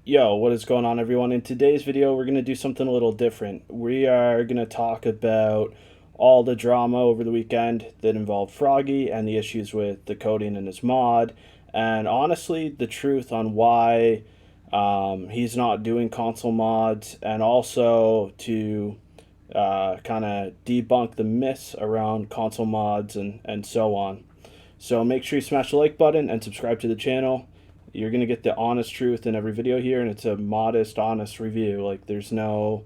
Yo, what is going on, everyone? In today's video, we're going to do something a little different. We are going to talk about all the drama over the weekend that involved Froggy and the issues with the coding in his mod, and honestly, the truth on why he's not doing console mods, and also to kind of debunk the myths around console mods and so on. So make sure you smash the like button and subscribe to the channel. You're going to get the honest truth in every video here, and it's a modest, honest review. Like, there's no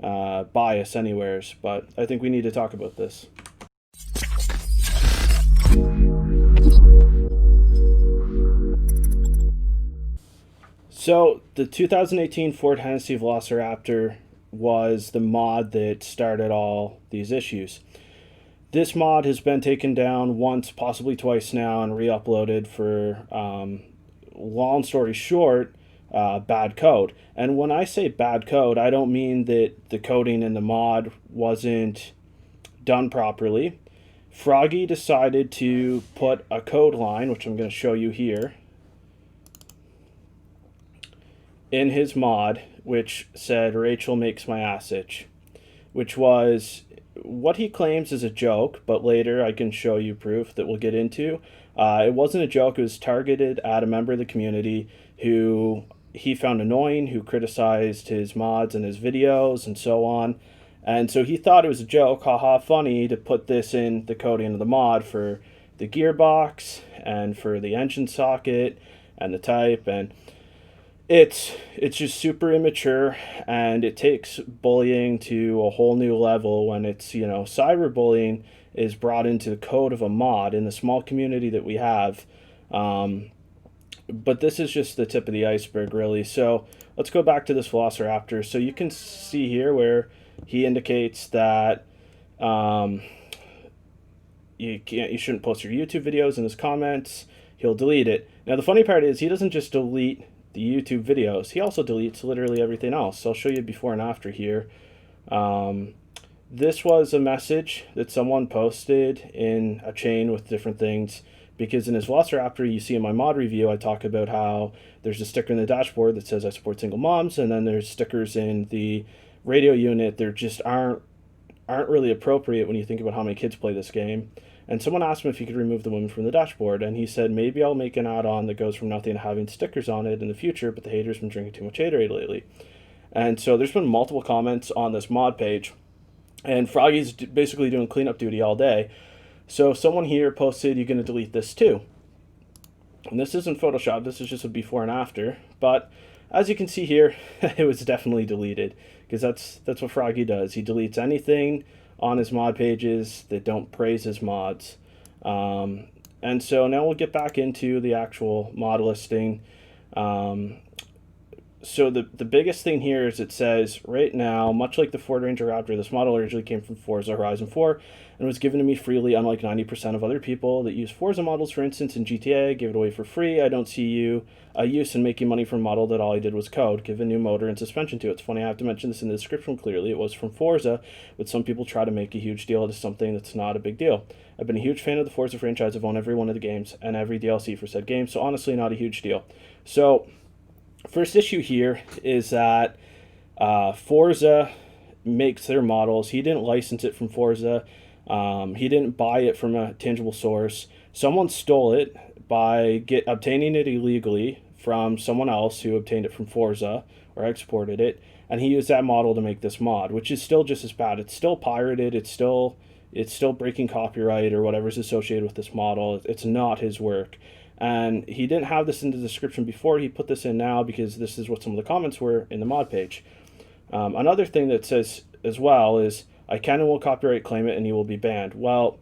bias anywheres, but I think we need to talk about this. So, the 2018 Ford Hennessy VELOCIRAPTOR was the mod that started all these issues. This mod has been taken down once, possibly twice now, and re-uploaded for long story short, bad code. And when I say bad code, I don't mean that the coding in the mod wasn't done properly. Froggy decided to put a code line, which I'm going to show you here, in his mod, which said, "Rachel makes my ass itch," which was what he claims is a joke, but later I can show you proof that we'll get into. It wasn't a joke. It was targeted at a member of the community who he found annoying, who criticized his mods and his videos and so on. And so he thought it was a joke, haha, funny, to put this in the coding of the mod for the gearbox and for the engine socket and the type. And it's just super immature, and it takes bullying to a whole new level when it's, cyberbullying is brought into the code of a mod in the small community that we have. But this is just the tip of the iceberg, really. So let's go back to this Velociraptor. So you can see here where he indicates that you shouldn't post your YouTube videos in his comments. He'll delete it. Now the funny part is he doesn't just delete the YouTube videos. He also deletes literally everything else. So I'll show you before and after here. This was a message that someone posted in a chain with different things, because in his Velociraptor, you see in my mod review, I talk about how there's a sticker in the dashboard that says I support single moms, and then there's stickers in the radio unit that just aren't really appropriate when you think about how many kids play this game. And someone asked him if he could remove the women from the dashboard, and he said, maybe I'll make an add-on that goes from nothing to having stickers on it in the future, but the haters been drinking too much haterade lately. And so there's been multiple comments on this mod page, and Froggy's basically doing cleanup duty all day. So someone here posted, "You're going to delete this too." And this isn't Photoshop, this is just a before and after. But as you can see here, it was definitely deleted, because that's what Froggy does. He deletes anything on his mod pages that don't praise his mods. And so now we'll get back into the actual mod listing. So the biggest thing here is it says, right now, much like the Ford Ranger Raptor, this model originally came from Forza Horizon 4 and was given to me freely, unlike 90% of other people that use Forza models, for instance, in GTA, give it away for free. I don't see a use in making money from a model that all I did was code, give a new motor and suspension to it. It's funny, I have to mention this in the description clearly. It was from Forza, but some people try to make a huge deal out of something that's not a big deal. I've been a huge fan of the Forza franchise. I've owned every one of the games and every DLC for said game, so honestly, not a huge deal. So first issue here is that Forza makes their models. He didn't license it from Forza. He didn't buy it from a tangible source. Someone stole it by obtaining it illegally from someone else who obtained it from Forza or exported it, and he used that model to make this mod, which is still just as bad. It's still pirated. It's still breaking copyright or whatever's associated with this model. It's not his work. And he didn't have this in the description before. He put this in now because this is what some of the comments were in the mod page. Another thing that says as well is, "I can and will copyright claim it and you will be banned." Well,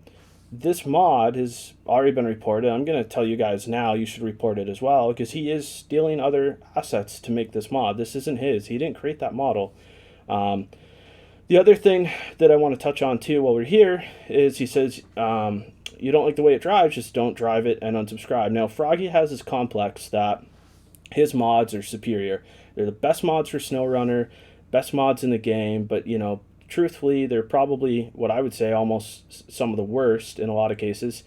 this mod has already been reported. I'm going to tell you guys now, you should report it as well, because he is stealing other assets to make this mod. This isn't his. He didn't create that model. The other thing that I want to touch on too while we're here is he says, you don't like the way it drives, just don't drive it and unsubscribe. Now, Froggy has this complex that his mods are superior. They're the best mods for SnowRunner, best mods in the game, but, truthfully, they're probably, what I would say, almost some of the worst in a lot of cases.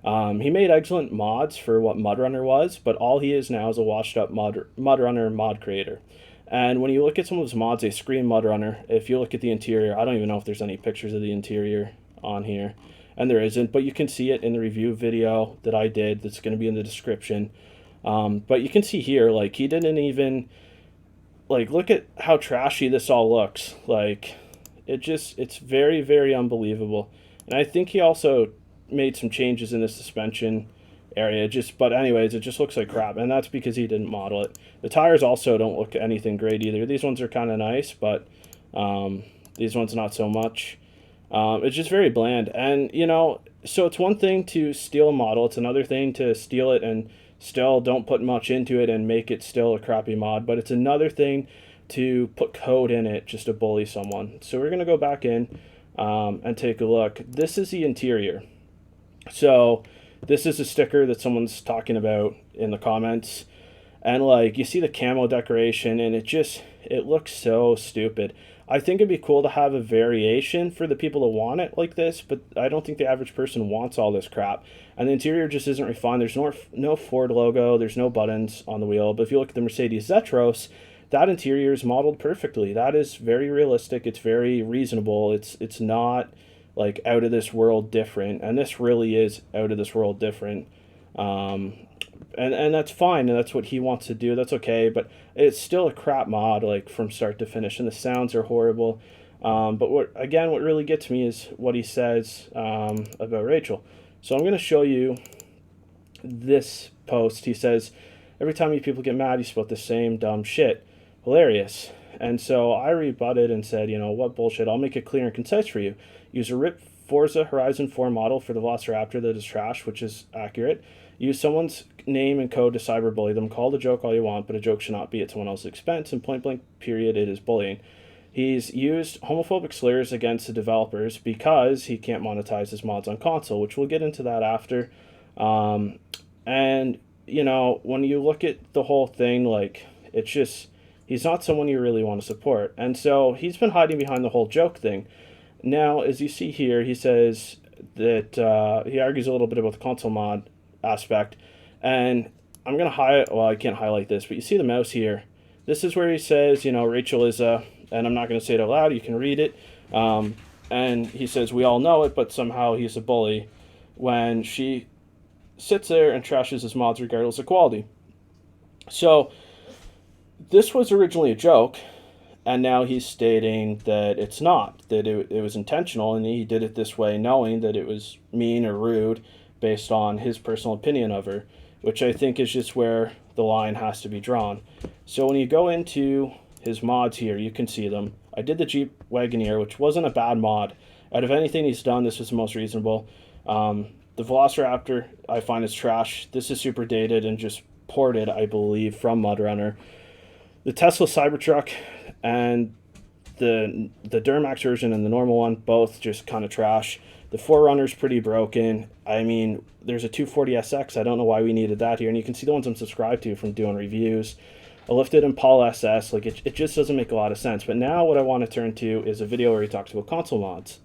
He made excellent mods for what MudRunner was, but all he is now is a washed up MudRunner mod creator. And when you look at some of his mods, they scream MudRunner. If you look at the interior, I don't even know if there's any pictures of the interior on here, and there isn't, but you can see it in the review video that I did that's going to be in the description. But you can see here, like, he didn't even, like, look at how trashy this all looks. Like, it's very, very unbelievable. And I think he also made some changes in the suspension area, but anyways, it just looks like crap, and that's because he didn't model it. The tires also don't look anything great either. These ones are kind of nice, but these ones not so much. It's just very bland, and so it's one thing to steal a model, it's another thing to steal it and still don't put much into it and make it still a crappy mod, but it's another thing to put code in it just to bully someone. So we're gonna go back in and take a look. This is the interior. So this is a sticker that someone's talking about in the comments, and like you see the camo decoration, and it looks so stupid. I think it'd be cool to have a variation for the people that want it like this, but I don't think the average person wants all this crap. And the interior just isn't refined. There's no Ford logo, there's no buttons on the wheel, but if you look at the Mercedes Zetros, that interior is modeled perfectly. That is very realistic, it's very reasonable, it's not like out of this world different, and this really is out of this world different. And that's fine, and that's what he wants to do, that's okay, but it's still a crap mod, like, from start to finish, and the sounds are horrible. But what really gets me is what he says about Rachel. So I'm going to show you this post. He says, every time you people get mad, you spit the same dumb shit. Hilarious. And so I rebutted and said, what bullshit, I'll make it clear and concise for you. Use a ripped Forza Horizon 4 model for the VELOCIRAPTOR that is trash, which is accurate. Use someone's name and code to cyberbully them. Call the joke all you want, but a joke should not be at someone else's expense, and point blank period, it is bullying. He's used homophobic slurs against the developers because he can't monetize his mods on console, which we'll get into that after. And, when you look at the whole thing, like, it's just, he's not someone you really want to support. And so he's been hiding behind the whole joke thing. Now, as you see here, he says that he argues a little bit about the console mod aspect, and I'm going to highlight, well, I can't highlight this, but you see the mouse here. This is where he says, Rachel is a, and I'm not going to say it out loud, you can read it, and he says, we all know it, but somehow he's a bully when she sits there and trashes his mods regardless of quality. So this was originally a joke, and now he's stating that it's not, that it was intentional, and he did it this way knowing that it was mean or rude based on his personal opinion of her, which I think is just where the line has to be drawn. So when you go into his mods here, you can see them. I did the Jeep Wagoneer, which wasn't a bad mod. Out of anything he's done, this was the most reasonable. The VELOCIRAPTOR, I find, is trash. This is super dated and just ported, I believe, from MudRunner. The Tesla Cybertruck and the Duramax version and the normal one, both just kind of trash. The 4Runner's pretty broken. I mean, there's a 240SX. I don't know why we needed that here. And you can see the ones I'm subscribed to from doing reviews. A lifted Impala SS. Like, it just doesn't make a lot of sense. But now what I want to turn to is a video where he talks about console mods.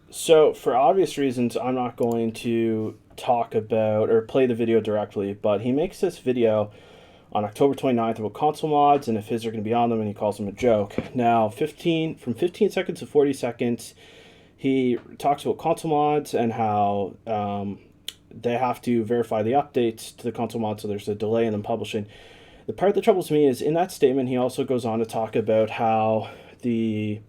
So, for obvious reasons, I'm not going to talk about or play the video directly, but he makes this video on October 29th about console mods and if his are going to be on them, and he calls them a joke. Now, from 15 seconds to 40 seconds, he talks about console mods and how they have to verify the updates to the console mod, so there's a delay in them publishing. The part that troubles me is in that statement, he also goes on to talk about how the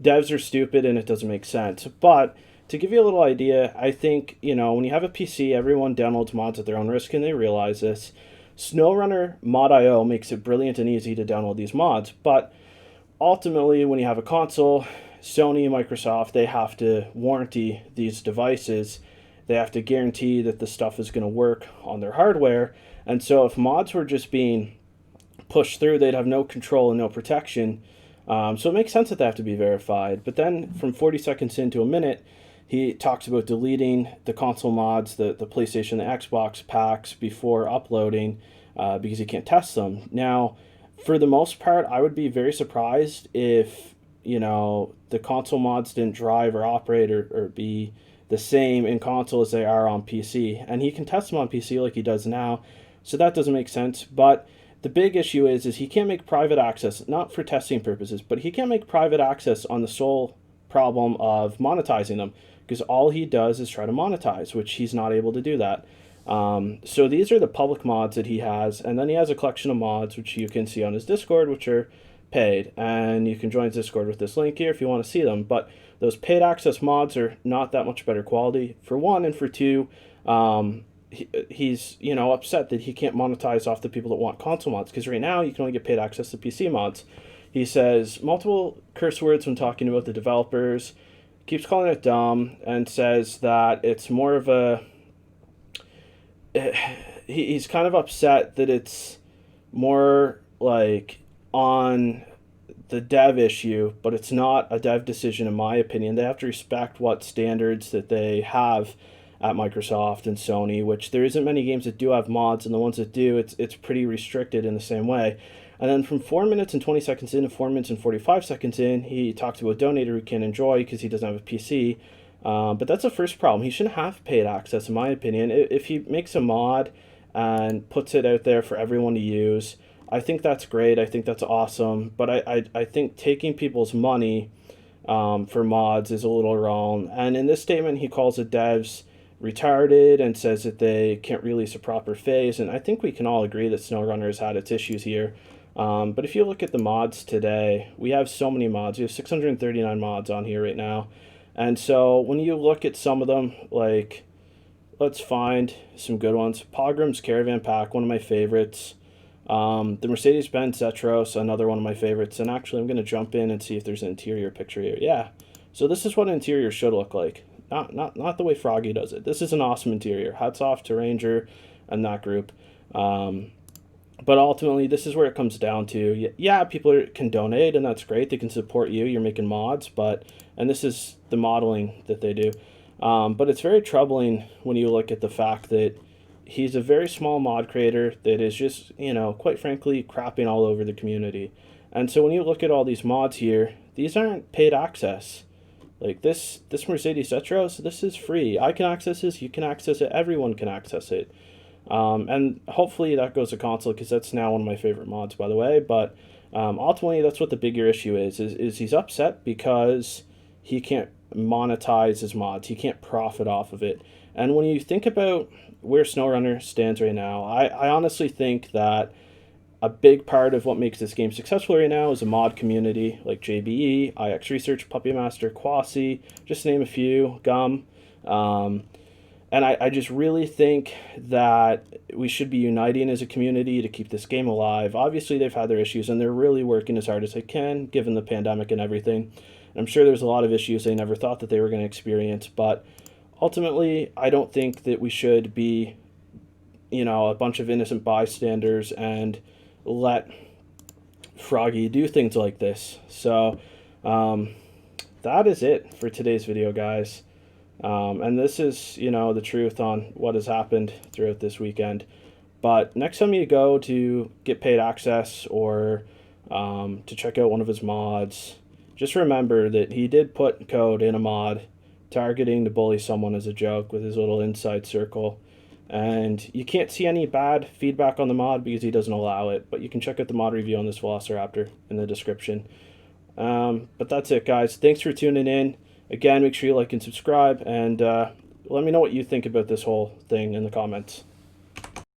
devs are stupid and it doesn't make sense. But to give you a little idea, I think, when you have a PC, everyone downloads mods at their own risk, and they realize this. SnowRunner Mod.io makes it brilliant and easy to download these mods, but ultimately, when you have a console, Sony, Microsoft, they have to warranty these devices. They have to guarantee that the stuff is going to work on their hardware, and so if mods were just being pushed through, they'd have no control and no protection. So it makes sense that they have to be verified. But then from 40 seconds into a minute, he talks about deleting the console mods, the PlayStation, the Xbox packs before uploading, because you can't test them. Now, for the most part, I would be very surprised if, the console mods didn't drive or operate or be the same in console as they are on PC. And he can test them on PC like he does now, so that doesn't make sense. But the big issue is he can't make private access, not for testing purposes, but he can't make private access on the sole problem of monetizing them, because all he does is try to monetize, which he's not able to do that. So these are the public mods that he has, and then he has a collection of mods which you can see on his Discord, which are paid, and you can join his Discord with this link here if you want to see them. But those paid access mods are not that much better quality, for one, and for two, he's upset that he can't monetize off the people that want console mods, because right now you can only get paid access to PC mods. He says multiple curse words when talking about the developers, keeps calling it dumb, and says that it's more of a he's kind of upset that it's more like on the dev issue, but it's not a dev decision in my opinion. They have to respect what standards that they have at Microsoft and Sony, which there isn't many games that do have mods, and the ones that do, it's pretty restricted in the same way. And then from 4 minutes and 20 seconds in to 4 minutes and 45 seconds in, he talks about Donator who can't enjoy because he doesn't have a PC. But that's the first problem. He shouldn't have paid access, in my opinion. If he makes a mod and puts it out there for everyone to use, I think that's great. I think that's awesome. But I think taking people's money for mods is a little wrong. And in this statement, he calls the devs retarded and says that they can't release a proper phase. And I think we can all agree that SnowRunner has had its issues here. But if you look at the mods today, we have so many mods. We have 639 mods on here right now. And so when you look at some of them, like, let's find some good ones. Pogram's Caravan Pack, one of my favorites. The Mercedes-Benz Zetros, another one of my favorites. And actually, I'm going to jump in and see if there's an interior picture here. Yeah. So this is what an interior should look like. Not the way Froggy does it. This is an awesome interior. Hats off to Ranger and that group. But ultimately, this is where it comes down to. Yeah, people can donate, and that's great. They can support you. You're making mods, and this is the modeling that they do. But it's very troubling when you look at the fact that he's a very small mod creator that is just, quite frankly, crapping all over the community. And so when you look at all these mods here, these aren't paid access. Like this Mercedes Zetros, this is free. I can access this. You can access it. Everyone can access it. And hopefully that goes to console, because that's now one of my favorite mods, by the way. But ultimately, that's what the bigger issue is he's upset because he can't monetize his mods. He can't profit off of it. And when you think about where SnowRunner stands right now, I honestly think that a big part of what makes this game successful right now is a mod community like JBE, IX Research, Puppy Master, Quasi, just to name a few, Gum. And I just really think that we should be uniting as a community to keep this game alive. Obviously, they've had their issues, and they're really working as hard as they can, given the pandemic and everything. I'm sure there's a lot of issues they never thought that they were going to experience, but ultimately, I don't think that we should be, a bunch of innocent bystanders and let Froggy do things like this. So, that is it for today's video, guys. And this is, the truth on what has happened throughout this weekend. But next time you go to get paid access or to check out one of his mods, just remember that he did put code in a mod targeting to bully someone as a joke with his little inside circle. And you can't see any bad feedback on the mod because he doesn't allow it. But you can check out the mod review on this VELOCIRAPTOR in the description. But that's it, guys. Thanks for tuning in. Again, make sure you like and subscribe, and let me know what you think about this whole thing in the comments.